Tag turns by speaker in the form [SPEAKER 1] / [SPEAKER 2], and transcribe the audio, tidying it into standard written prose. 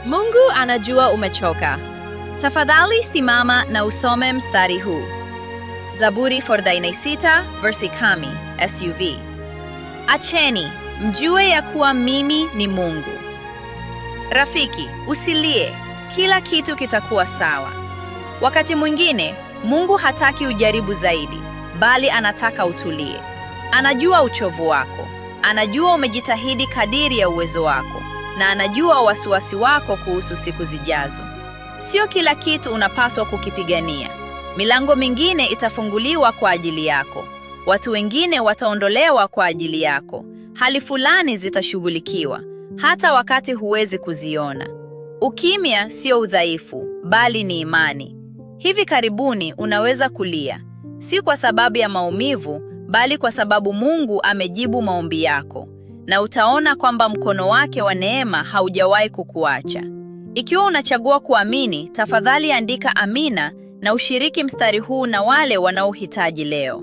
[SPEAKER 1] Mungu anajua umechoka. Tafadhali simama na usome mstari huu. Zaburi 46 verse 10 SUV. Acheni, mjue ya kuwa mimi ni Mungu. Rafiki, usilie, kila kitu kitakuwa sawa. Wakati mwingine, Mungu hataki ujaribu zaidi, bali anataka utulie. Anajua uchovu wako, anajua umejitahidi kadiri ya uwezo wako, na anajua wasiwasi wako kuhusu siku zijazo. Sio kila kitu unapaswa kukipigania. Milango mingine itafunguliwa kwa ajili yako. Watu wengine wataondolewa kwa ajili yako. Hali fulani zitashughulikiwa, hata wakati huwezi kuziona. Ukimya sio udhaifu, bali ni imani. Hivi karibuni unaweza kulia, si kwa sababu ya maumivu, bali kwa sababu Mungu amejibu maombi yako, na utaona kwamba mkono wake wa neema haujawahi kukuacha. Ikiwa unachagua kuamini, tafadhali andika amina na ushiriki mstari huu na wale wanaohitaji leo.